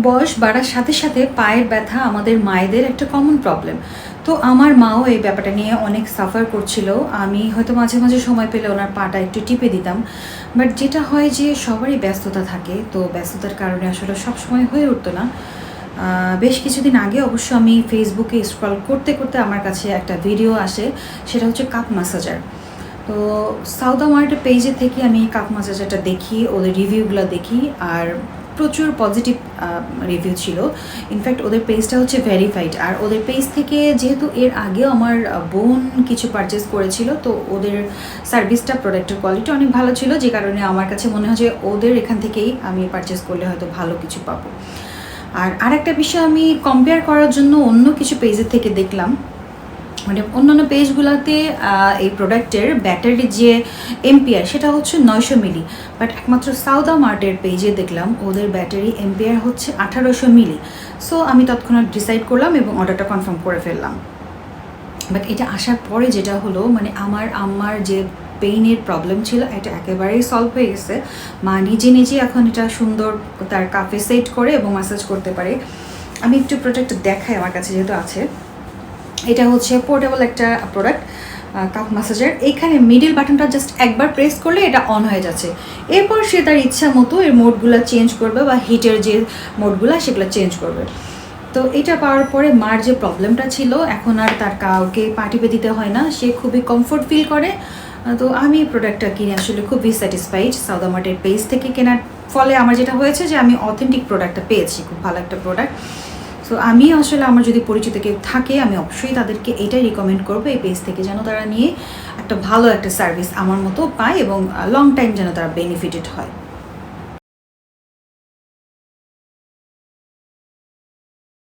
বয়স বাড়ার সাথে সাথে পায়ের ব্যথা আমাদের মায়েদের একটা কমন প্রবলেম। তো আমার মাও এই ব্যাপারটা নিয়ে অনেক সাফার করছিল। আমি হয়তো মাঝে মাঝে সময় পেলে ওনার পাটা একটু টিপে দিতাম। বাট যেটা হয় যে সবারই ব্যস্ততা থাকে, তো ব্যস্ততার কারণে আসলে সবসময় হয়ে উঠতো না। বেশ কিছুদিন আগে অবশ্য আমি ফেসবুকে স্ক্রল করতে করতে আমার কাছে একটা ভিডিও আসে, সেটা হচ্ছে কাপ ম্যাসাজার। তো সাউথ মার্টের পেজে থেকে আমি কাপ ম্যাসাজারটা দেখি, ওদের রিভিউগুলো দেখি, আর প্রচুর পজিটিভ রিভিউ ছিল। ইনফ্যাক্ট ওদের পেজটা হচ্ছে ভেরিফাইড, আর ওদের পেজ থেকে যেহেতু এর আগেও আমার বোন কিছু পারচেস করেছিল, তো ওদের সার্ভিসটা, প্রোডাক্টের কোয়ালিটি অনেক ভালো ছিল, যে কারণে আমার কাছে মনে হয় যে ওদের এখান থেকেই আমি পারচেস করলে হয়তো ভালো কিছু পাবো। আর আরেকটা বিষয়, আমি কম্পেয়ার করার জন্য অন্য কিছু পেজের থেকে দেখলাম, মানে অন্যান্য পেজগুলোতে এই প্রোডাক্টের ব্যাটারির যে এম্পিয়ার সেটা হচ্ছে 900 মিলি, বাট একমাত্র সাউথ মার্টের পেজে দেখলাম ওদের ব্যাটারি এম্পিয়ার হচ্ছে 1800 মিলি। সো আমি তৎক্ষণাৎ ডিসাইড করলাম এবং অর্ডারটা কনফার্ম করে ফেললাম। বাট এটা আসার পরে যেটা হলো, মানে আমার আম্মার যে পেইনের প্রবলেম ছিল এটা একেবারেই সলভ হয়ে গেছে। মা নিজে নিজে এখন এটা সুন্দর তার কাফে সেট করে এবং ম্যাসাজ করতে পারে। আমি একটু প্রোডাক্ট দেখাই, আমার কাছে যেহেতু আছে। এটা হচ্ছে পোর্টেবল একটা প্রোডাক্ট, কাপ ম্যাসাজার। এখানে মিডল বাটনটা জাস্ট একবার প্রেস করলে এটা অন হয়ে যাচ্ছে। এরপর সে তার ইচ্ছা মতো এর মোডগুলো চেঞ্জ করবে, বা হিটের যে মোডগুলো সেগুলো চেঞ্জ করবে। তো এটা পাওয়ার পরে মার যে প্রবলেমটা ছিল, এখন আর তার কাউকে পা টিপে দিতে হয় না, সে খুবই কমফোর্ট ফিল করে। তো আমি প্রোডাক্টটা কিনে আসলে খুবই স্যাটিসফাইড সাউথ মার্টের পেজ থেকে কেনার ফলে। আমার যেটা হয়েছে যে আমি অথেন্টিক প্রোডাক্টটা পেয়েছি, খুব ভালো একটা প্রোডাক্ট। সো আমি আসলে আমার যদি পরিচিত কেউ থাকে, আমি অবশ্যই তাদেরকে এটাই রিকমেন্ড করবো, এই পেজ থেকে যেন তারা নিয়ে একটা ভালো একটা সার্ভিস আমার মতো পায় এবং লং টাইম যেন তারা বেনিফিটেড হয়।